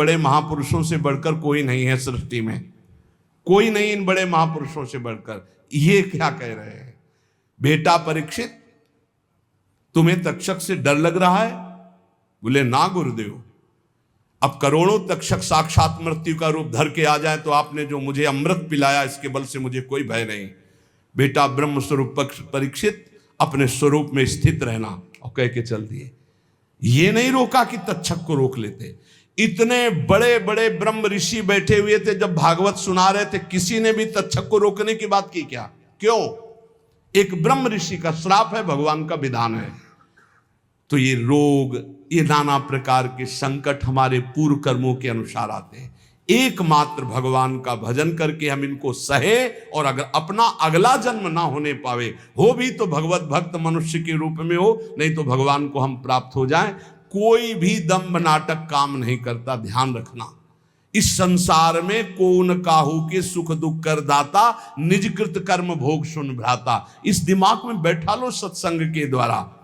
बड़े महापुरुषों से बढ़कर कोई नहीं है सृष्टि में, कोई नहीं इन बड़े महापुरुषों से बढ़कर। ये क्या कह रहे हैं? बेटा परीक्षित, तुम्हें तक्षक से डर लग रहा है? बोले ना गुरुदेव, अब करोड़ों तक्षक साक्षात मृत्यु का रूप धर के आ जाए तो आपने जो मुझे अमृत पिलाया इसके बल से मुझे कोई भय नहीं। बेटा ब्रह्म स्वरूप परीक्षित, अपने स्वरूप में स्थित रहना, और कह के चल दिए। ये नहीं रोका कि तक्षक को रोक लेते। इतने बड़े बड़े ब्रह्म ऋषि बैठे हुए थे, जब भागवत सुना रहे थे किसी ने भी तक्षक को रोकने की बात की क्या? क्यों? एक ब्रह्म ऋषि का श्राप है, भगवान का विधान है। तो ये रोग, ये नाना प्रकार के संकट हमारे पूर्व कर्मों के अनुसार आते हैं। एकमात्र भगवान का भजन करके हम इनको सहे, और अगर अपना अगला जन्म ना होने पावे, हो भी तो भगवत भक्त मनुष्य के रूप में हो, नहीं तो भगवान को हम प्राप्त हो जाएं। कोई भी दंभ नाटक काम नहीं करता, ध्यान रखना। इस संसार में कौन काहू के सुख दुख कर दाता, निजकृत कर्म भोग सुन भ्राता। इस दिमाग में बैठा लो सत्संग के द्वारा।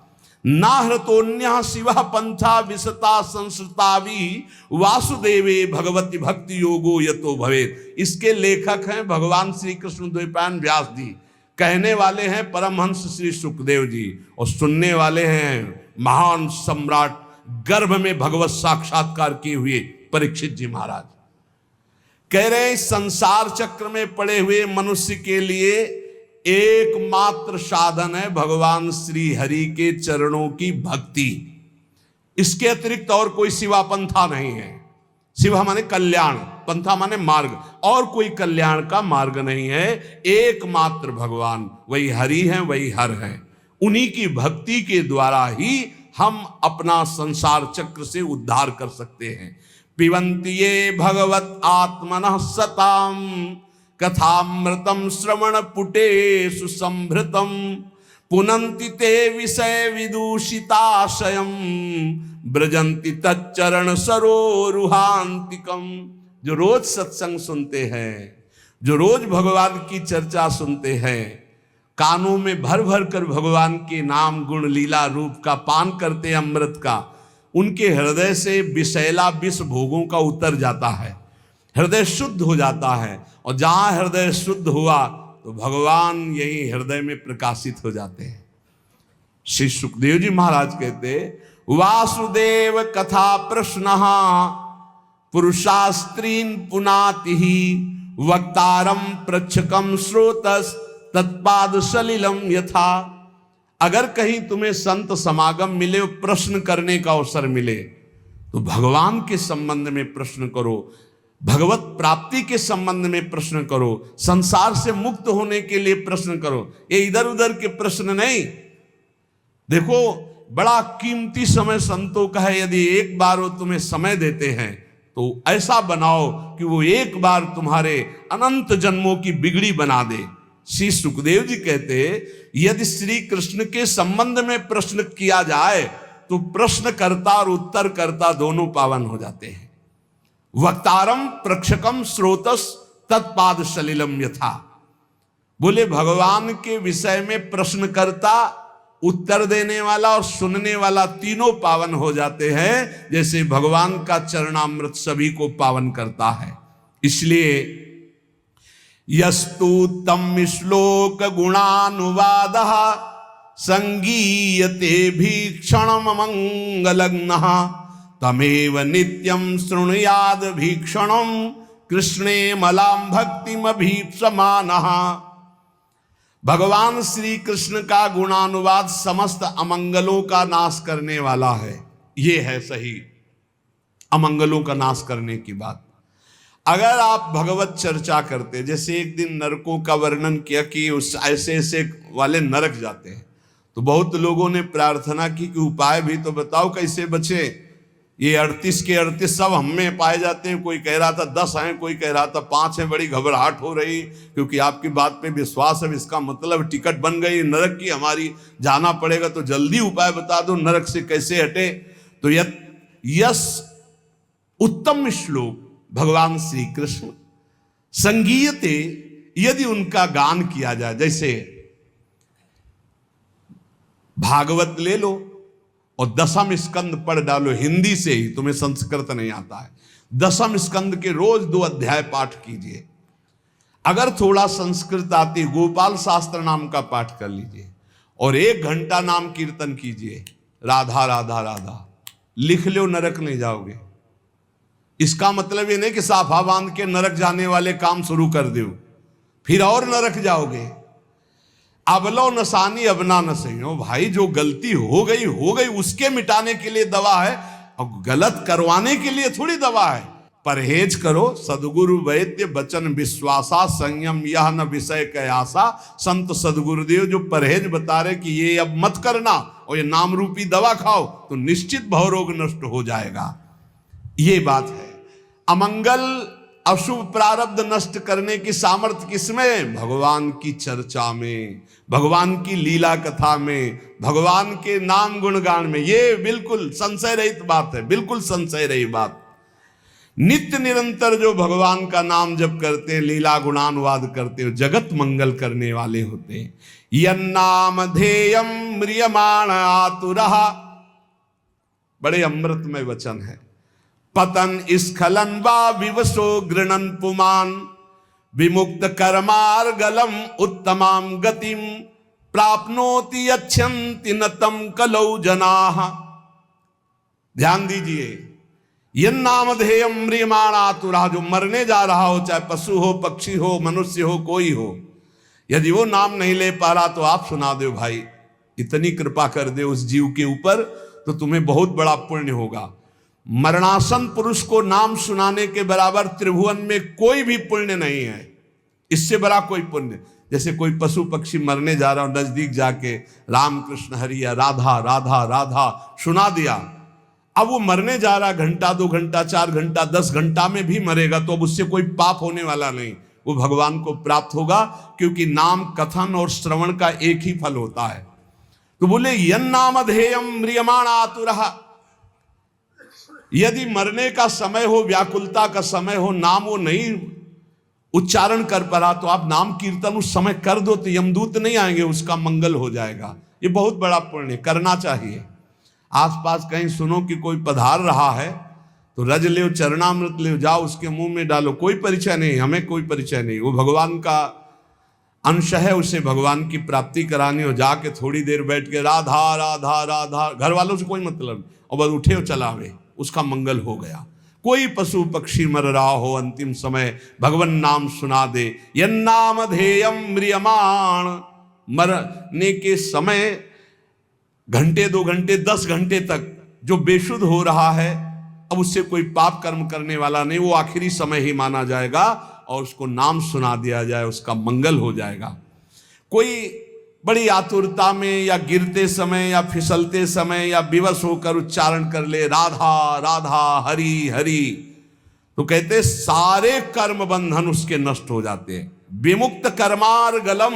नाहृतोन्य शिवा पंथा विसता संसृतावी वासुदेवे भगवती भक्ति योगो यतो भवेत। इसके लेखक हैं भगवान श्री कृष्ण द्वैपायन व्यास जी, कहने वाले हैं परमहंस श्री सुखदेव जी, और सुनने वाले हैं महान सम्राट, गर्भ में भगवत साक्षात्कार किए हुए परीक्षित जी महाराज। कह रहे हैं संसार चक्र में पड़े हुए मनुष्य के लिए एकमात्र साधन है भगवान श्री हरि के चरणों की भक्ति। इसके अतिरिक्त और कोई सिवा पंथा नहीं है। शिवा माने कल्याण, पंथा माने मार्ग, और कोई कल्याण का मार्ग नहीं है। एकमात्र भगवान वही हरि हैं, वही हर हैं। उन्हीं की भक्ति के द्वारा ही हम अपना संसार चक्र से उद्धार कर सकते हैं। पिबन्ति ये भगवत आत्मनः सताम कथामृतम श्रवण पुटेषु संभृतम पुनन्ति ते विषय विदूषिताशयम ब्रजन्ति तच्चरण सरोरुहान्तिकम। जो रोज सत्संग सुनते हैं, जो रोज भगवान की चर्चा सुनते हैं, कानों में भर भर कर भगवान के नाम गुण लीला रूप का पान करते हैं, अमृत का, उनके हृदय से विषैला विष भोगों का उतर जाता है, हृदय शुद्ध हो जाता है। और जहां हृदय शुद्ध हुआ तो भगवान यही हृदय में प्रकाशित हो जाते हैं। श्री सुखदेव जी महाराज कहते, वासुदेव कथा प्रश्न पुरुषास्त्रीन पुनाति वक्तारम प्रच्छकम श्रोतस तत्पाद सलिलम यथा। अगर कहीं तुम्हें संत समागम मिले, प्रश्न करने का अवसर मिले, तो भगवान के संबंध में प्रश्न करो, भगवत प्राप्ति के संबंध में प्रश्न करो, संसार से मुक्त होने के लिए प्रश्न करो। ये इधर उधर के प्रश्न नहीं। देखो, बड़ा कीमती समय संतों का है। यदि एक बार वो तुम्हें समय देते हैं तो ऐसा बनाओ कि वो एक बार तुम्हारे अनंत जन्मों की बिगड़ी बना दे। श्री सुखदेव जी कहते, यदि श्री कृष्ण के संबंध में प्रश्न किया जाए तो प्रश्नकर्ता और उत्तरकर्ता दोनों पावन हो जाते हैं। वक्तारम प्रक्षकम स्रोतस तत्पाद सलिलम यथा। बोले भगवान के विषय में प्रश्नकर्ता, उत्तर देने वाला और सुनने वाला तीनों पावन हो जाते हैं, जैसे भगवान का चरणामृत सभी को पावन करता है। इसलिए यस्तु तम श्लोक गुणानुवादः संगीयते भीक्षणम मंगलग्नः तमेव नित्यं शृणुयाद भीक्षणं कृष्णे मलाम भक्तिम अभीप्समानः। भगवान श्री कृष्ण का गुणानुवाद समस्त अमंगलों का नाश करने वाला है। ये है सही अमंगलों का नाश करने की बात। अगर आप भगवत चर्चा करते, जैसे एक दिन नरकों का वर्णन किया कि उस ऐसे ऐसे वाले नरक जाते हैं, तो बहुत लोगों ने प्रार्थना की कि उपाय भी तो बताओ कैसे बचे। ये 38 के 38 सब हम में पाए जाते हैं। कोई कह रहा था 10 हैं, कोई कह रहा था 5 हैं। बड़ी घबराहट हो रही, क्योंकि आपकी बात पे विश्वास है, इसका मतलब टिकट बन गई नरक की हमारी, जाना पड़ेगा, तो जल्दी उपाय बता दो नरक से कैसे हटे। तो यस उत्तम श्लोक भगवान श्री कृष्ण संगीयते, यदि उनका गान किया जाए, जैसे भागवत ले लो और 10वें स्कंद पढ़ डालो हिंदी से ही, तुम्हें संस्कृत नहीं आता है दसम स्कंद के रोज 2 अध्याय पाठ कीजिए। अगर थोड़ा संस्कृत आती, गोपाल शास्त्र नाम का पाठ कर लीजिए और 1 घंटा नाम कीर्तन कीजिए, राधा राधा राधा, लिख लो, नरक नहीं जाओगे। इसका मतलब ये नहीं कि साफा बांध के नरक जाने वाले काम शुरू कर दो, फिर और नरक जाओगे। अबलो नसानी अबना न सही भाई, जो गलती हो गई उसके मिटाने के लिए दवा है, और गलत करवाने के लिए थोड़ी दवा है। परहेज करो, सदगुरु वैद्य वचन विश्वासा, संयम यह न विषय कयासा। संत सदगुरुदेव जो परहेज बता रहे कि ये अब मत करना और ये नाम रूपी दवा खाओ तो निश्चित भवरोग नष्ट हो जाएगा, ये बात है। अमंगल अशुभ प्रारब्ध नष्ट करने की सामर्थ्य किसमें? भगवान की चर्चा में, भगवान की लीला कथा में, भगवान के नाम गुणगान में। ये बिल्कुल संशय रहित बात है, बिल्कुल संशय रही बात। नित्य निरंतर जो भगवान का नाम जप करते हैं, लीला गुणानुवाद करते हैं, जगत मंगल करने वाले होते हैं। यन्नाम ध्येयम म्रियमाण आतुरः, बड़े अमृतमय वचन है। पतन स्खलन वा विवशो गृणन पुमान, विमुक्त कर्मार्गलम उत्तमाम गतिम, प्राप्नोति यच्छन्ति नतम कलौ जनाः। ध्यान दीजिए, यन्नामधेयम म्रियमाण आतुरः, जो मरने जा रहा हो, चाहे पशु हो, पक्षी हो, मनुष्य हो, कोई हो, यदि वो नाम नहीं ले पा रहा तो आप सुना दो भाई, इतनी कृपा कर दे उस जीव के ऊपर तो तुम्हें बहुत बड़ा पुण्य होगा। मरणासन पुरुष को नाम सुनाने के बराबर त्रिभुवन में कोई भी पुण्य नहीं है, इससे बड़ा कोई पुण्य। जैसे कोई पशु पक्षी मरने जा रहा हो, नजदीक जाके राम कृष्ण हरि या राधा राधा राधा सुना दिया, अब वो मरने जा रहा, घंटा 2 घंटा 4 घंटा 10 घंटा में भी मरेगा तो अब उससे कोई पाप होने वाला नहीं, वो भगवान को प्राप्त होगा, क्योंकि नाम कथन और श्रवण का एक ही फल होता है। तो बोले यन्नामधेयम म्रियमाण आतुरः, यदि मरने का समय हो, व्याकुलता का समय हो, नाम वो नहीं उच्चारण कर पा तो आप नाम कीर्तन उस समय कर दो तो यमदूत नहीं आएंगे, उसका मंगल हो जाएगा। ये बहुत बड़ा पुण्य करना चाहिए। आसपास कहीं सुनो कि कोई पधार रहा है तो रज ले, चरणामृत ले, जाओ उसके मुंह में डालो, कोई परिचय नहीं, हमें कोई परिचय नहीं, वो भगवान का अंश है, उसे भगवान की प्राप्ति करानी हो, जाके थोड़ी देर बैठ के राधा राधा राधा, घर वालों से कोई मतलब, और बस उठे और चलावे, उसका मंगल हो गया। कोई पशु पक्षी मर रहा हो, अंतिम समय भगवान नाम सुना दे, यन्नामधेयम म्रियमाण, मरने के समय घंटे 2 घंटे 10 घंटे तक जो बेशुद्ध हो रहा है, अब उससे कोई पाप कर्म करने वाला नहीं, वो आखिरी समय ही माना जाएगा और उसको नाम सुना दिया जाए, उसका मंगल हो जाएगा। कोई बड़ी आतुरता में या गिरते समय या फिसलते समय या विवश होकर उच्चारण कर ले राधा राधा हरि हरि, तो कहते सारे कर्म बंधन उसके नष्ट हो जाते हैं। विमुक्त कर्मार्गलम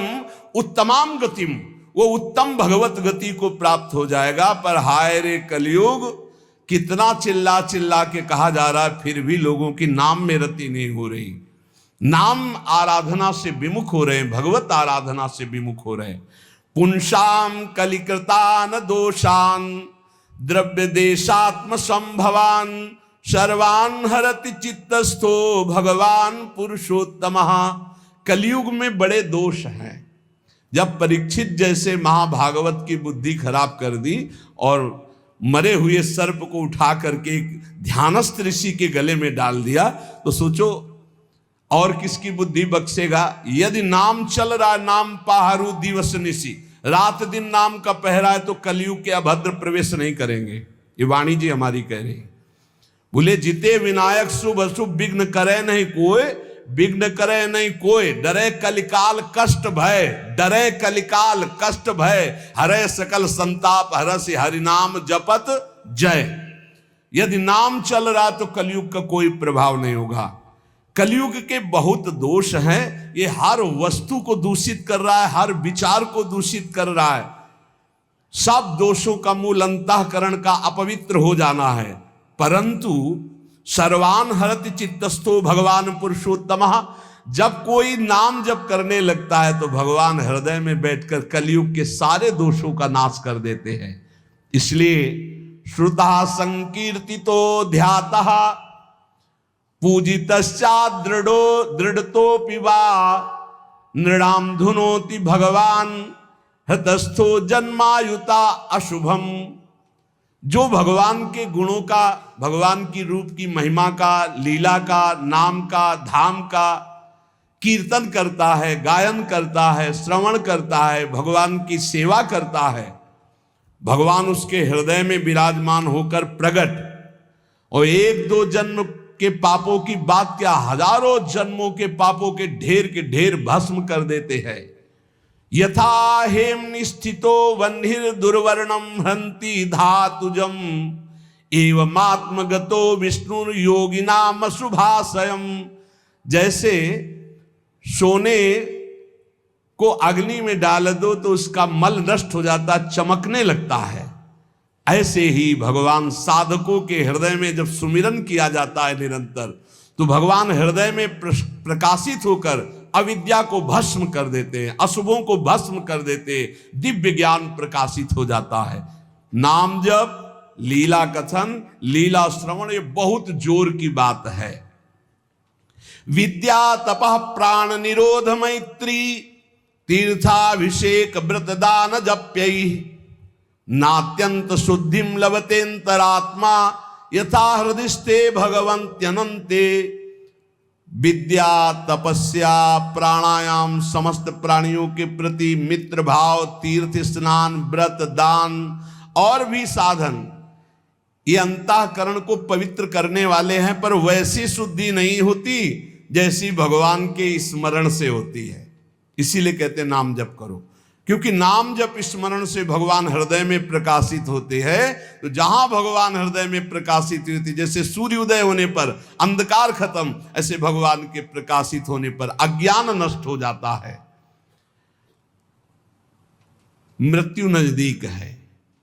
उत्तमाम गतिम, वो उत्तम भगवत गति को प्राप्त हो जाएगा। पर हाय रे कलयुग, कितना चिल्ला चिल्ला के कहा जा रहा है, फिर भी लोगों की नाम में रति नहीं हो रही, नाम आराधना से विमुख हो रहे हैं, भगवत आराधना से विमुख हो रहे हैं। पुंसाम कलिकृतान दोषान द्रव्य देशात्म संभवान, सर्वान हरति चित्तस्थो भगवान पुरुषोत्तमः। कलयुग में बड़े दोष हैं। जब परीक्षित जैसे महाभागवत की बुद्धि खराब कर दी और मरे हुए सर्प को उठा करके ध्यानस्थ ऋषि के गले में डाल दिया, तो सोचो और किसकी बुद्धि बख्शेगा। यदि नाम चल रहा, नाम पहारू दिवस निशी, रात दिन नाम का पहरा है, तो कलयुग के अभद्र प्रवेश नहीं करेंगे। ये वाणी जी हमारी कह रही। बोले जिते विनायक शुभ अशुभ विघ्न करे नहीं कोई, विघ्न करे नहीं कोई, डरे कलिकाल कष्ट भय, डरे कलिकाल कष्ट भय, हरे सकल संताप हरसि हरिनाम जपत जय। यदि नाम चल रहा तो कलयुग का कोई प्रभाव नहीं होगा। कलयुग के बहुत दोष हैं, ये हर वस्तु को दूषित कर रहा है, हर विचार को दूषित कर रहा है। सब दोषों का मूल अंतःकरण का अपवित्र हो जाना है। परंतु सर्वान हरति चित्तस्थो भगवान पुरुषोत्तमः, जब कोई नाम जप करने लगता है तो भगवान हृदय में बैठकर कलयुग के सारे दोषों का नाश कर देते हैं। इसलिए श्रुतः संकीर्तितो ध्यातः पूजितश्चात् दृढ़तोऽपि वा नृणाम धुनोति भगवान हृतस्थो जन्मायुता अशुभम। जो भगवान के गुणों का, भगवान की रूप की महिमा का, लीला का, नाम का, धाम का कीर्तन करता है, गायन करता है, श्रवण करता है, भगवान की सेवा करता है, भगवान उसके हृदय में विराजमान होकर प्रकट, और एक दो जन्म के पापों की बात क्या, हजारों जन्मों के पापों के ढेर भस्म कर देते हैं। यथा हेम निस्थितो वह्निर दुर्वर्णम हंति धातुजम एवमात्मगतो विष्णु योगिनाम शुभाशयम। जैसे सोने को अग्नि में डाल दो तो उसका मल नष्ट हो जाता, चमकने लगता है, ऐसे ही भगवान साधकों के हृदय में जब सुमिरन किया जाता है निरंतर, तो भगवान हृदय में प्रकाशित होकर अविद्या को भस्म कर देते हैं, अशुभों को भस्म कर देते, दिव्य ज्ञान प्रकाशित हो जाता है। नाम जप, लीला कथन, लीला श्रवण, ये बहुत जोर की बात है। विद्या तपः प्राण निरोध मैत्री तीर्थाभिषेक व्रत दान जप्यै नात्यंत शुद्धिम लभतेन्तरात्मा यथा हृदिस्ते भगवन्त्यनन्ते। विद्या, तपस्या, प्राणायाम, समस्त प्राणियों के प्रति मित्र भाव, तीर्थ स्नान, व्रत दान और भी साधन, ये अंतःकरण को पवित्र करने वाले हैं, पर वैसी शुद्धि नहीं होती जैसी भगवान के स्मरण से होती है। इसीलिए कहते हैं नाम जप करो, क्योंकि नाम जप स्मरण से भगवान हृदय में प्रकाशित होते हैं। तो जहां भगवान हृदय में प्रकाशित होती, जैसे सूर्योदय होने पर अंधकार खत्म, ऐसे भगवान के प्रकाशित होने पर अज्ञान नष्ट हो जाता है। मृत्यु नजदीक है।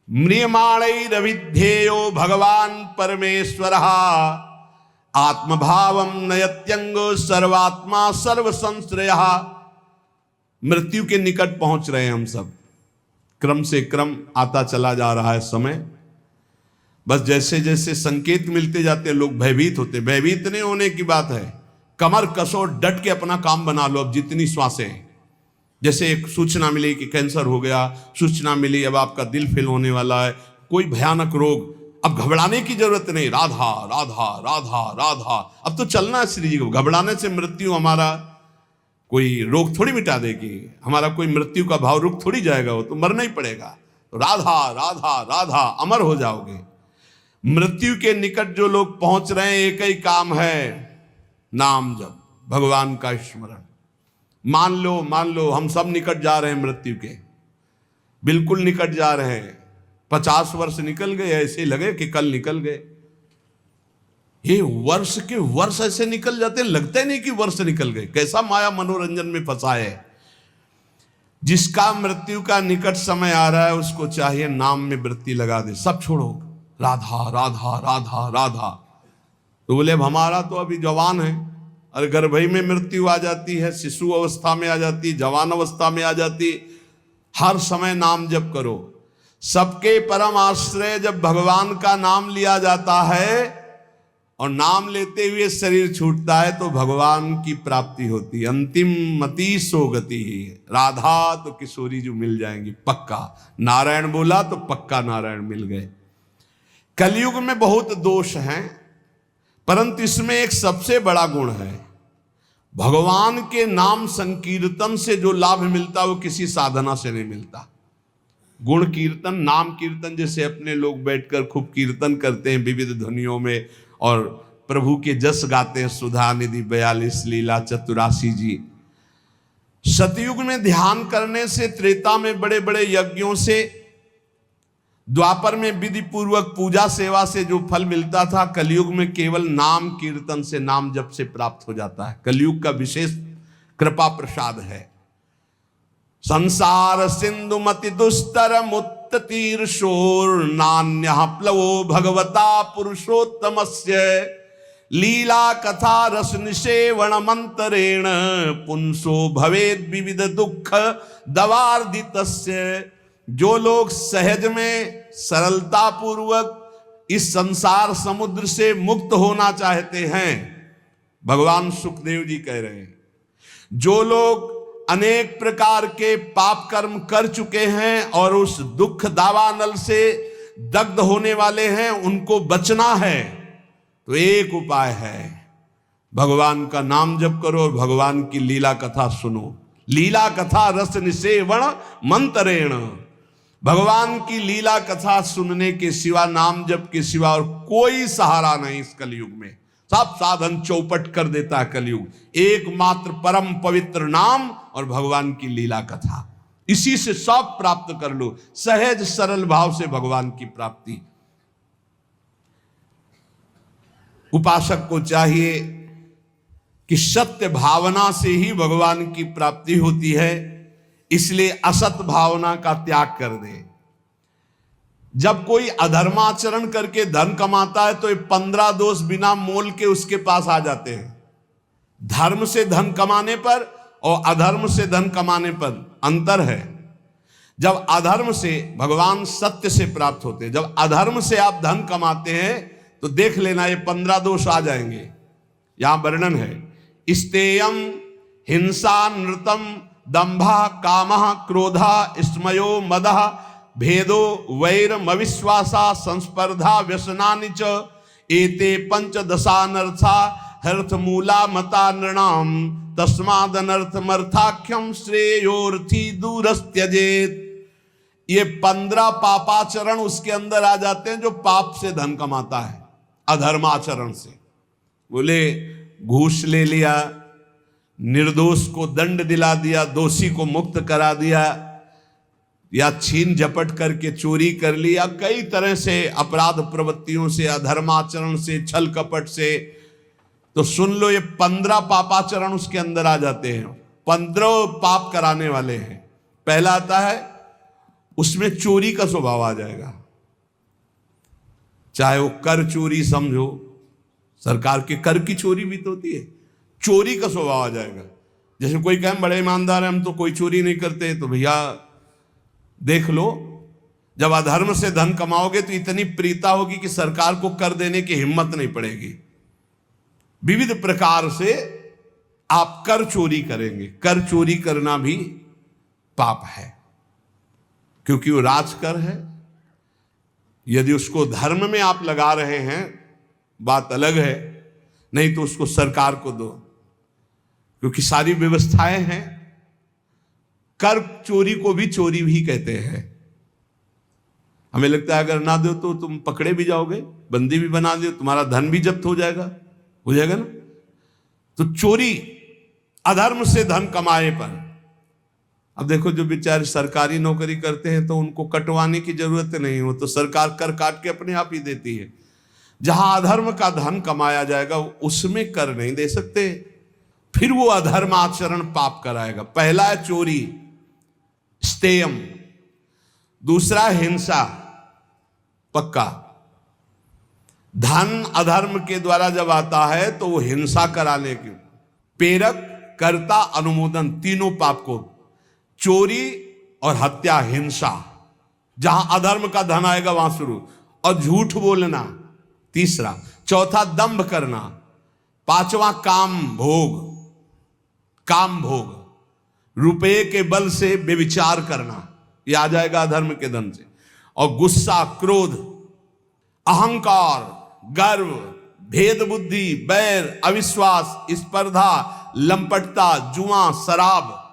म्रियमाणैरविध्येयो भगवान परमेश्वरः आत्मभावम नयत्यंगो सर्वात्मा सर्व संश्रयः। मृत्यु के निकट पहुंच रहे हैं हम सब, क्रम से क्रम आता चला जा रहा है समय। बस जैसे जैसे संकेत मिलते जाते हैं लोग भयभीत होते। भयभीत नहीं होने की बात है, कमर कसो, डट के अपना काम बना लो। अब जितनी श्वासें, जैसे एक सूचना मिली कि कैंसर हो गया, सूचना मिली अब आपका दिल फेल होने वाला है, कोई भयानक रोग, अब घबराने की जरूरत नहीं। राधा राधा राधा राधा, अब तो चलना है श्री जी को। घबराने से मृत्यु हमारा कोई रोग थोड़ी मिटा देगी, हमारा कोई मृत्यु का भाव रुक थोड़ी जाएगा, वो तो मरना ही पड़ेगा। तो राधा राधा राधा, अमर हो जाओगे। मृत्यु के निकट जो लोग पहुंच रहे हैं, एक ही काम है, नाम जप, भगवान का स्मरण। मान लो हम सब निकट जा रहे हैं मृत्यु के, बिल्कुल निकट जा रहे हैं। 50 वर्ष निकल गए, ऐसे लगे कि कल निकल गए। ये वर्ष के वर्ष ऐसे निकल जाते हैं, लगता ही नहीं कि वर्ष निकल गए। कैसा माया मनोरंजन में फंसा है। जिसका मृत्यु का निकट समय आ रहा है, उसको चाहिए नाम में वृत्ति लगा दे, सब छोड़ो, राधा राधा राधा राधा। तो बोले अब हमारा तो अभी जवान है, अरे गर्भई में मृत्यु आ जाती है, शिशु अवस्था में आ जाती, जवान अवस्था में आ जाती। हर समय नाम जप करो। सबके परम आश्रय जब भगवान का नाम लिया जाता है और नाम लेते हुए शरीर छूटता है, तो भगवान की प्राप्ति होती है। अंतिम मति सो गति। राधा तो किशोरी जो मिल जाएंगी पक्का। नारायण बोला तो पक्का नारायण मिल गए। कलयुग में बहुत दोष हैं, परंतु इसमें एक सबसे बड़ा गुण है। भगवान के नाम संकीर्तन से जो लाभ मिलता है वो किसी साधना से नहीं मिलता। गुण कीर्तन, नाम कीर्तन, जैसे अपने लोग बैठकर खूब कीर्तन करते हैं विविध ध्वनियों में और प्रभु के जस गाते हैं, सुधा निधि 42 लीला चतुरासी जी। सतयुग में ध्यान करने से, त्रेता में बड़े बड़े यज्ञों से, द्वापर में विधि पूर्वक पूजा सेवा से जो फल मिलता था, कलयुग में केवल नाम कीर्तन से, नाम जप से प्राप्त हो जाता है। कलयुग का विशेष कृपा प्रसाद है। संसार सिंधु मति दुस्तर मुत्तीर्षोर नान्यः प्लवो भगवता पुरुषोत्तमस्य लीला कथा रस निषेवण मंतरेण पुंसो भवेद विविध दुख दवार्दितस्य। जो लोग सहज में सरलता पूर्वक इस संसार समुद्र से मुक्त होना चाहते हैं, भगवान सुखदेव जी कह रहे हैं, जो लोग अनेक प्रकार के पाप कर्म कर चुके हैं और उस दुख दावानल से दग्ध होने वाले हैं, उनको बचना है तो एक उपाय है, भगवान का नाम जप करो और भगवान की लीला कथा सुनो। लीला कथा रस निसेवण मंत्रेण, भगवान की लीला कथा सुनने के सिवा, नाम जप के सिवा और कोई सहारा नहीं इस कलयुग में। सब साधन चौपट कर देता है कलयुग। एकमात्र परम पवित्र नाम और भगवान की लीला कथा, इसी से सब प्राप्त कर लो, सहज सरल भाव से भगवान की प्राप्ति। उपासक को चाहिए कि सत्य भावना से ही भगवान की प्राप्ति होती है, इसलिए असत भावना का त्याग कर दे। जब कोई अधर्माचरण करके धन कमाता है तो ये 15 दोष बिना मोल के उसके पास आ जाते हैं। धर्म से धन कमाने पर और अधर्म से धन कमाने पर अंतर है। जब अधर्म से, भगवान सत्य से प्राप्त होते हैं, जब अधर्म से आप धन कमाते हैं तो देख लेना ये 15 दोष आ जाएंगे। यहां वर्णन है, स्तेयम हिंसा नृतम दंभा कामः क्रोधा स्मयो मदः भेदो वैरम अविश्वासा संस्पर्धा व्यसनानि च एते पंचदशानर्था हर्थमूला मता नृणाम तस्मादनर्थमर्थाख्यम श्रेयोर्थी दूरस्त्यजेत। ये 15 पापाचरण उसके अंदर आ जाते हैं जो पाप से धन कमाता है, अधर्माचरण से। बोले घूस ले लिया, निर्दोष को दंड दिला दिया, दोषी को मुक्त करा दिया, या छीन झपट करके चोरी कर लिया, कई तरह से अपराध प्रवृत्तियों से, अधर्माचरण से, छल कपट से। तो सुन लो, ये 15 पापाचरण उसके अंदर आ जाते हैं, 15 पाप कराने वाले हैं। पहला आता है, उसमें चोरी का स्वभाव आ जाएगा, चाहे वो कर चोरी समझो, सरकार के कर की चोरी भी तो होती है, चोरी का स्वभाव आ जाएगा। जैसे कोई कहे बड़े ईमानदार हैं हम तो कोई चोरी नहीं करते, तो भैया देख लो, जब अधर्म से धन कमाओगे तो इतनी प्रीता होगी कि सरकार को कर देने की हिम्मत नहीं पड़ेगी। विविध प्रकार से आप कर चोरी करेंगे। कर चोरी करना भी पाप है, क्योंकि वो राजकर है। यदि उसको धर्म में आप लगा रहे हैं बात अलग है, नहीं तो उसको सरकार को दो, क्योंकि सारी व्यवस्थाएं हैं। कर चोरी को भी चोरी भी कहते हैं। हमें लगता है अगर ना दो तो तुम पकड़े भी जाओगे, बंदी भी बना दो, तुम्हारा धन भी जब्त हो जाएगा ना। तो चोरी अधर्म से धन कमाए पर। अब देखो, जो बेचारे सरकारी नौकरी करते हैं तो उनको कटवाने की जरूरत नहीं हो, तो सरकार कर काट के अपने आप ही देती है। जहां अधर्म का धन कमाया जाएगा उसमें कर नहीं दे सकते, फिर वो अधर्म आचरण पाप कराएगा। पहला है चोरी, स्तेयम। दूसरा हिंसा, पक्का। धन अधर्म के द्वारा जब आता है तो वो हिंसा कराने की, प्रेरक, कर्ता, अनुमोदन, तीनों पाप को, चोरी और हत्या, हिंसा। जहां अधर्म का धन आएगा वहां शुरू। और झूठ बोलना तीसरा। चौथा दंभ करना। पांचवा काम भोग, रुपये के बल से व्यभिचार करना, यह आ जाएगा अधर्म के धन से। और गुस्सा, क्रोध, अहंकार, गर्व, भेद बुद्धि, बैर, अविश्वास, स्पर्धा, लंपटता, जुआ, शराब,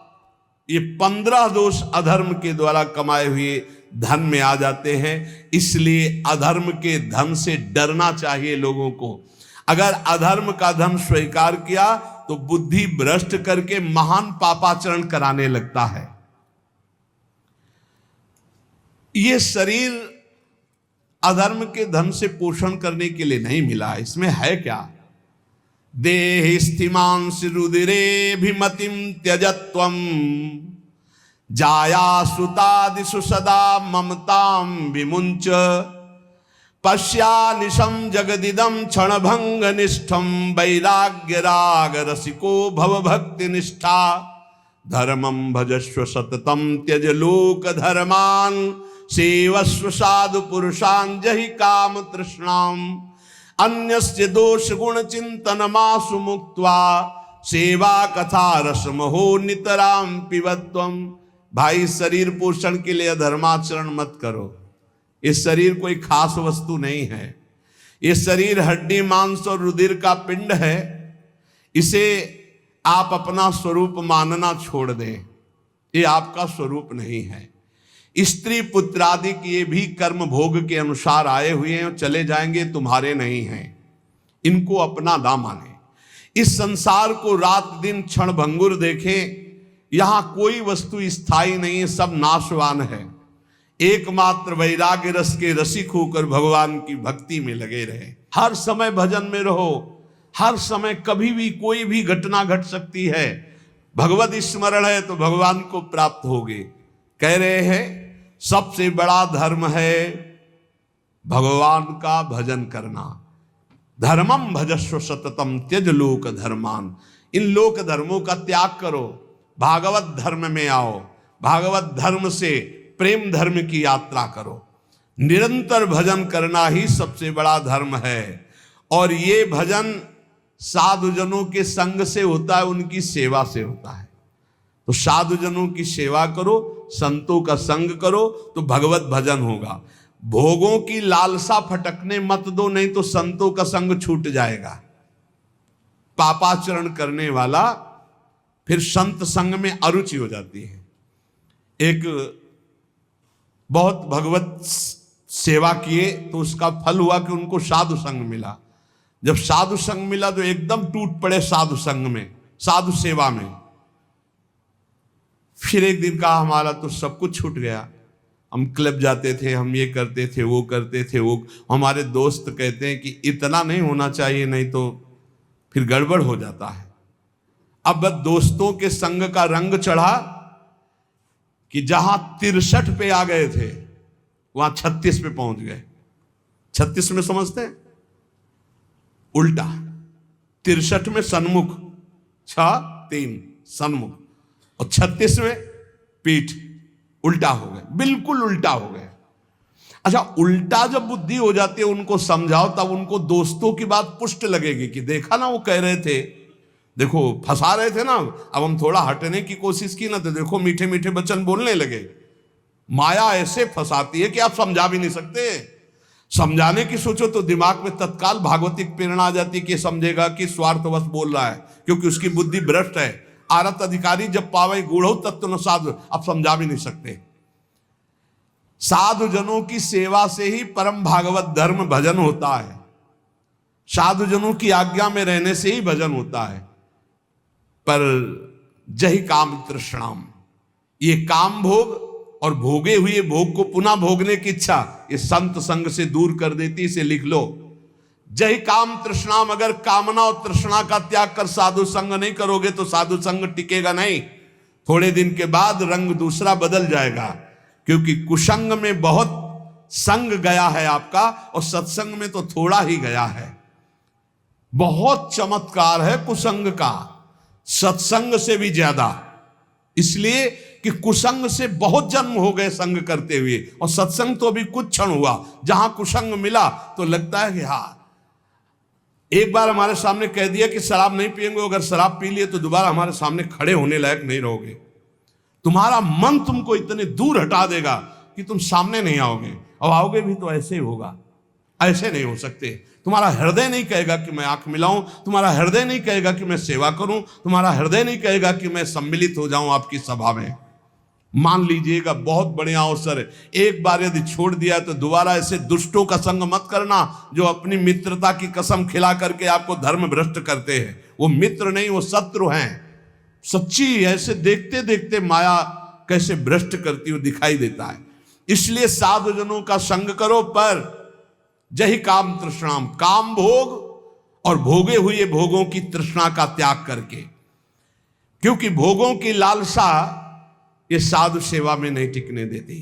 ये 15 दोष अधर्म के द्वारा कमाए हुए धन में आ जाते हैं। इसलिए अधर्म के धन से डरना चाहिए लोगों को। अगर अधर्म का धन स्वीकार किया तो बुद्धि भ्रष्ट करके महान पापाचरण कराने लगता है। ये शरीर अधर्म के धन से पोषण करने के लिए नहीं मिला। इसमें है क्या? देहि स्थिमांस रुदिरेभिमतिं त्यजत्वं जाया सुतादिषु सदा ममतां विमुंच पश्यानिशं जगदिदं क्षणभंग निष्ठं वैराग्य राग रसिको भव भक्ति निष्ठा धर्मं भजस्व सततं त्यज लोक धर्मान् सेवस्व साधु पुरुषान् जहि काम तृष्णाम् अन्यस्य दोष गुण चिंतन मासु मुक्त्वा सेवा कथा रसमहो नितराम पिबत्वम। भाई, शरीर पोषण के लिए अधर्माचरण मत करो। इस शरीर कोई खास वस्तु नहीं है। ये शरीर हड्डी मांस और रुधिर का पिंड है। इसे आप अपना स्वरूप मानना छोड़ दें। ये आपका स्वरूप नहीं है। स्त्री पुत्रादि के भी कर्म भोग के अनुसार आए हुए हैं, चले जाएंगे, तुम्हारे नहीं हैं। इनको अपना ना माने। इस संसार को रात दिन क्षण भंगुर देखें। यहां कोई वस्तु स्थायी नहीं है, सब नाशवान है। एकमात्र वैराग्य रस के रसिक होकर भगवान की भक्ति में लगे रहे। हर समय भजन में रहो। हर समय कभी भी कोई भी घटना घट सकती है। भगवत स्मरण है तो भगवान को प्राप्त होगे। कह रहे हैं सबसे बड़ा धर्म है भगवान का भजन करना। धर्मम भजस्व सततम त्यज लोक धर्मान। इन लोक धर्मों का त्याग करो, भागवत धर्म में आओ। भागवत धर्म से प्रेम धर्म की यात्रा करो। निरंतर भजन करना ही सबसे बड़ा धर्म है। और ये भजन साधुजनों के संग से होता है, उनकी सेवा से होता है। तो साधुजनों की सेवा करो, संतों का संग करो, तो भगवत भजन होगा। भोगों की लालसा फटकने मत दो, नहीं तो संतों का संग छूट जाएगा। पापाचरण करने वाला फिर संत संग में अरुचि हो जाती है। एक बहुत भगवत सेवा किए तो उसका फल हुआ कि उनको साधु संग मिला। जब साधु संग मिला तो एकदम टूट पड़े साधु संग में, साधु सेवा में। फिर एक दिन कहा हमारा तो सब कुछ छूट गया। हम क्लब जाते थे, हम ये करते थे, वो करते थे, वो। हमारे दोस्त कहते हैं कि इतना नहीं होना चाहिए, नहीं तो फिर गड़बड़ हो जाता है। अब दोस्तों के संग का रंग चढ़ा कि जहां 63 पे आ गए थे वहां 36 पे पहुंच गए। 36 में समझते हैं उल्टा, 63 में सन्मुख, 6-3 सन्मुख, और 36 में पीठ, उल्टा हो गए, बिल्कुल उल्टा हो गए। अच्छा, उल्टा जब बुद्धि हो जाती है उनको समझाओ, तब उनको दोस्तों की बात पुष्ट लगेगी कि देखा ना वो कह रहे थे, देखो फंसा रहे थे ना। अब हम थोड़ा हटने की कोशिश की ना तो देखो मीठे मीठे वचन बोलने लगे। माया ऐसे फंसाती है कि आप समझा भी नहीं सकते। समझाने की सोचो तो दिमाग में तत्काल भागवतिक प्रेरणा आ जाती है कि समझेगा कि स्वार्थवश बोल रहा है, क्योंकि उसकी बुद्धि भ्रष्ट है। आरत अधिकारी जब पावे गूढ़ो तत्व न साधु, आप समझा भी नहीं सकते। साधु जनों की सेवा से ही परम भागवत धर्म भजन होता है। साधु जनों की आज्ञा में रहने से ही भजन होता है। पर जहि काम तृष्णाम, ये काम भोग और भोगे हुए भोग को पुनः भोगने की इच्छा ये संत संग से दूर कर देती। इसे लिख लो, जय काम तृष्णाम। अगर कामना और तृष्णा का त्याग कर साधु संग नहीं करोगे तो साधु संग टिकेगा नहीं। थोड़े दिन के बाद रंग दूसरा बदल जाएगा, क्योंकि कुसंग में बहुत संग गया है आपका और सत्संग में तो थोड़ा ही गया है। बहुत चमत्कार है कुसंग का, सत्संग से भी ज्यादा। इसलिए कि कुसंग से बहुत जन्म हो गए संग करते हुए, और सत्संग तो अभी कुछ क्षण हुआ। जहां कुसंग मिला तो लगता है कि हाँ, एक बार हमारे सामने कह दिया कि शराब नहीं पिएंगे, अगर शराब पी लिए तो दोबारा हमारे सामने खड़े होने लायक नहीं रहोगे। तुम्हारा मन तुमको इतने दूर हटा देगा कि तुम सामने नहीं आओगे, और आओगे भी तो ऐसे ही होगा। ऐसे नहीं हो सकते। तुम्हारा हृदय नहीं कहेगा कि मैं आंख मिलाऊं, तुम्हारा हृदय नहीं कहेगा कि मैं सेवा करूं, तुम्हारा हृदय नहीं कहेगा कि मैं सम्मिलित हो जाऊं आपकी सभा में। मान लीजिएगा बहुत बढ़िया अवसर है। एक बार यदि छोड़ दिया तो दोबारा ऐसे दुष्टों का संग मत करना जो अपनी मित्रता की कसम खिला करके आपको धर्म भ्रष्ट करते हैं। वो मित्र नहीं, वो शत्रु हैं। सच्ची ऐसे देखते देखते माया कैसे भ्रष्ट करती हुई दिखाई देता है। इसलिए साधुजनों का संग करो, पर जहि काम तृष्णाम, काम भोग और भोगे हुए भोगों की तृष्णा का त्याग करके। क्योंकि भोगों की लालसा ये साधु सेवा में नहीं टिकने देती।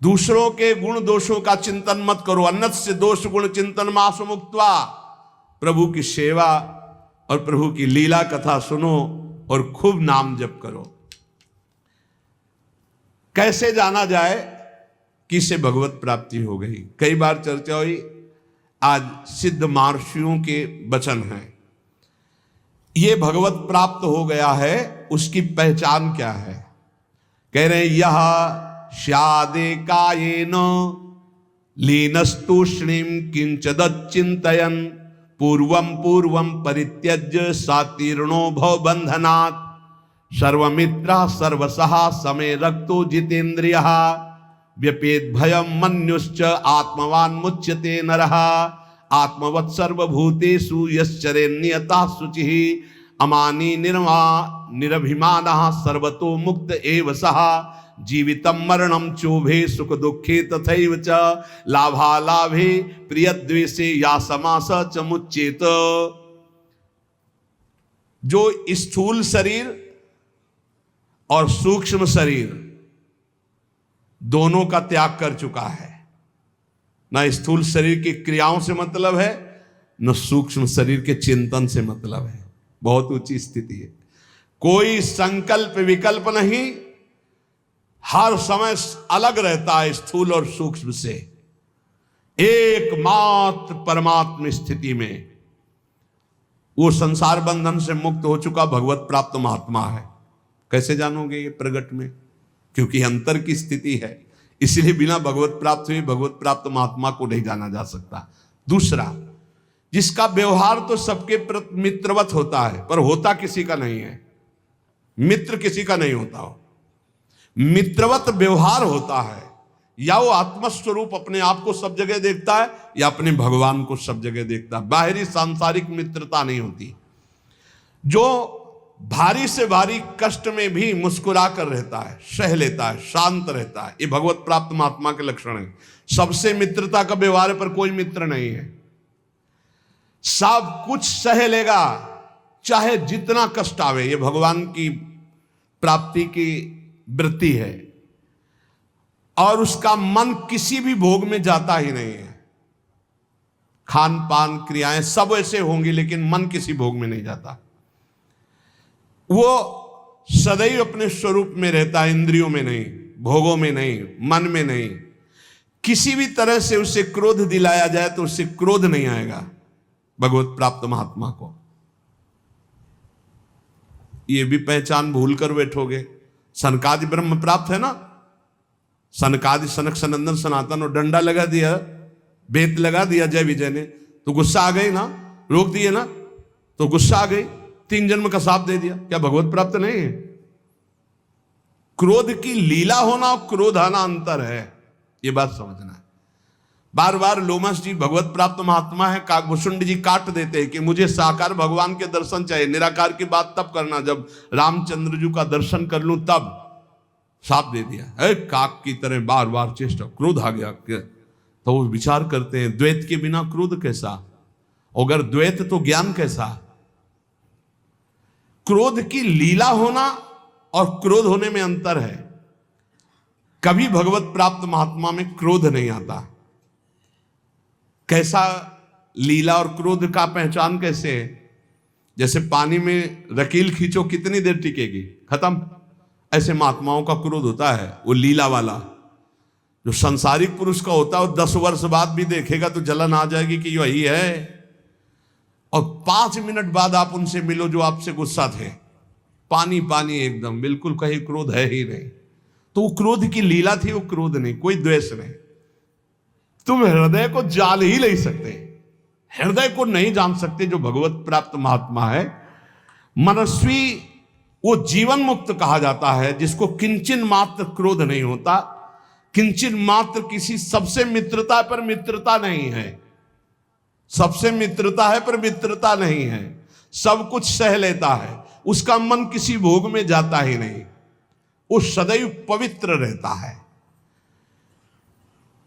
दूसरों के गुण दोषों का चिंतन मत करो। अन्यस्य दोष गुण चिंतन मासु मुक्त्वा। प्रभु की सेवा और प्रभु की लीला कथा सुनो और खूब नाम जप करो। कैसे जाना जाए कि इससे भगवत प्राप्ति हो गई? कई बार चर्चा हुई, आज सिद्ध महर्षियों के वचन हैं। ये भगवत प्राप्त हो गया है, उसकी पहचान क्या है? कह रहे हैं यह स्यादे कायेन लीनस्तूष्णीम किंचदच्चिंतयन् पूर्वं पूर्वं परित्यज्य सातीर्णो भव बंधनात् सर्वमित्रा सर्वसहा समय रक्तो जितेन्द्रियः व्यपेत भयम मन्युश्च आत्मवान मुच्यते नरः आत्मवत् सर्वभूतेषु यश्चरेन्नियता शुचिः अमानी निरभिमानः सर्वतो मुक्त एव सः जीवितं मरणं चोभे सुख दुखे तथैव च लाभालाभे प्रियद्वेषे या समास च मुच्येत। जो स्थूल शरीर और सूक्ष्म शरीर दोनों का त्याग कर चुका है, ना स्थूल शरीर की क्रियाओं से मतलब है, न सूक्ष्म शरीर के चिंतन से मतलब है। बहुत ऊंची स्थिति है। कोई संकल्प विकल्प नहीं, हर समय अलग रहता है स्थूल और सूक्ष्म से। एकमात्र परमात्म स्थिति में वो संसार बंधन से मुक्त हो चुका भगवत प्राप्त महात्मा है। कैसे जानोगे? ये प्रगट में, क्योंकि अंतर की स्थिति है, इसलिए बिना भगवत प्राप्त हुए भगवत प्राप्त महात्मा को नहीं जाना जा सकता। दूसरा, जिसका व्यवहार तो सबके प्रति मित्रवत होता है, पर होता किसी का नहीं है। मित्र किसी का नहीं होता हो, मित्रवत व्यवहार होता है। या वो आत्मस्वरूप अपने आप को सब जगह देखता है, या अपने भगवान को सब जगह देखता है। बाहरी सांसारिक मित्रता नहीं होती। जो भारी से भारी कष्ट में भी मुस्कुरा कर रहता है, सह लेता है, शांत रहता है, ये भगवत प्राप्त महात्मा के लक्षण है। सबसे मित्रता का व्यवहार पर कोई मित्र नहीं है। सब कुछ सह लेगा, चाहे जितना कष्ट आवे। ये भगवान की प्राप्ति की वृत्ति है। और उसका मन किसी भी भोग में जाता ही नहीं है। खान पान क्रियाएं सब ऐसे होंगी, लेकिन मन किसी भोग में नहीं जाता। वो सदैव अपने स्वरूप में रहता है, इंद्रियों में नहीं, भोगों में नहीं, मन में नहीं। किसी भी तरह से उसे क्रोध दिलाया जाए तो उससे क्रोध नहीं आएगा भगवत प्राप्त महात्मा को। ये भी पहचान भूल कर बैठोगे। सनकादि ब्रह्म प्राप्त है ना, सनकादि सनक सनंदन सनातन, और डंडा लगा दिया, बेत लगा दिया जय विजय ने, तो गुस्सा आ गई ना, रोक दिए ना, तो गुस्सा आ गई, 3 जन्म का साथ दे दिया। क्या भगवत प्राप्त नहीं है? क्रोध की लीला होना और क्रोध आना अंतर है, ये बात समझना है। बार बार लोमस जी भगवत प्राप्त महात्मा है, काकभूषुंड जी काट देते हैं कि मुझे साकार भगवान के दर्शन चाहिए। निराकार की बात तब करना जब रामचंद्र जी का दर्शन कर लूं, तब साप दे दिया है। काक की तरह बार बार चेष्टा, क्रोध आ गया। तो वो विचार करते हैं, द्वैत के बिना क्रोध कैसा, अगर द्वैत तो ज्ञान कैसा। क्रोध की लीला होना और क्रोध होने में अंतर है। कभी भगवत प्राप्त महात्मा में क्रोध नहीं आता। कैसा लीला और क्रोध का पहचान कैसे है? जैसे पानी में रकील खींचो, कितनी देर टिकेगी, खत्म। ऐसे महात्माओं का क्रोध होता है, वो लीला वाला। जो संसारिक पुरुष का होता है वो 10 वर्ष बाद भी देखेगा तो जलन आ जाएगी कि यही है। और 5 मिनट बाद आप उनसे मिलो जो आपसे गुस्सा थे, पानी पानी एकदम, बिल्कुल कहीं क्रोध है ही नहीं। तो वो क्रोध की लीला थी, वो क्रोध नहीं, कोई द्वेष नहीं। तुम हृदय को जान ही नहीं सकते, हृदय को नहीं जान सकते जो भगवत प्राप्त महात्मा है। मनस्वी वो जीवन मुक्त कहा जाता है, जिसको किंचन मात्र क्रोध नहीं होता, किंचन मात्र किसी सबसे मित्रता पर मित्रता नहीं है, सबसे मित्रता है पर मित्रता नहीं है। सब कुछ सह लेता है, उसका मन किसी भोग में जाता ही नहीं, वो सदैव पवित्र रहता है।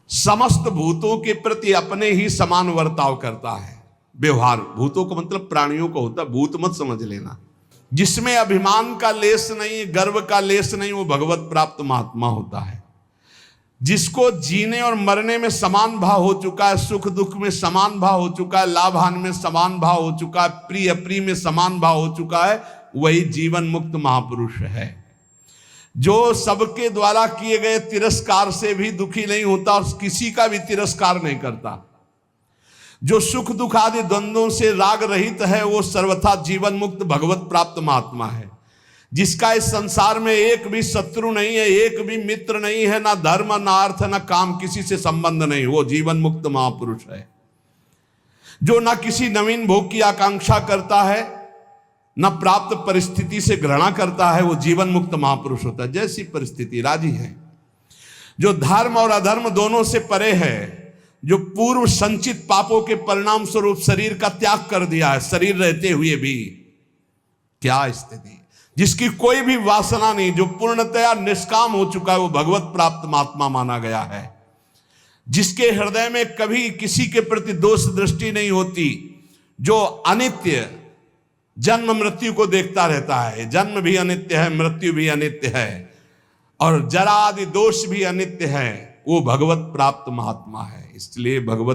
समस्त भूतों के प्रति अपने ही समान वर्ताव करता है। व्यवहार भूतों का मतलब प्राणियों को होता, भूत मत समझ लेना। जिसमें अभिमान का लेस नहीं, गर्व का लेस नहीं, वो भगवत प्राप्त महात्मा होता है। जिसको जीने और मरने में समान भाव हो चुका है, सुख दुख में समान भाव हो चुका है, लाभ हानि में समान भाव हो चुका है, प्रिय अप्रिय में समान भाव हो चुका है, वही जीवन मुक्त महापुरुष है। जो सबके द्वारा किए गए तिरस्कार से भी दुखी नहीं होता और किसी का भी तिरस्कार नहीं करता। जो सुख दुख आदि द्वंद्वों से राग रहित है वो सर्वथा जीवन मुक्त भगवत प्राप्त महात्मा है। जिसका इस संसार में एक भी शत्रु नहीं है, एक भी मित्र नहीं है, ना धर्म ना अर्थ ना काम, किसी से संबंध नहीं, वो जीवन मुक्त महापुरुष है। जो ना किसी नवीन भोग की आकांक्षा करता है, ना प्राप्त परिस्थिति से घृणा करता है, वो जीवन मुक्त महापुरुष होता है। जैसी परिस्थिति राजी है। जो धर्म और अधर्म दोनों से परे है, जो पूर्व संचित पापों के परिणाम स्वरूप शरीर का त्याग कर दिया है, शरीर रहते हुए भी, क्या स्थिति, जिसकी कोई भी वासना नहीं, जो पूर्णतया निष्काम हो चुका है, वो भगवत प्राप्त महात्मा माना गया है। जिसके हृदय में कभी किसी के प्रति दोष दृष्टि नहीं होती, जो अनित्य जन्म मृत्यु को देखता रहता है, जन्म भी अनित्य है, मृत्यु भी अनित्य है, और जरा आदि दोष भी अनित्य है, वो भगवत प्राप्त महात्मा है। इसलिए भगवत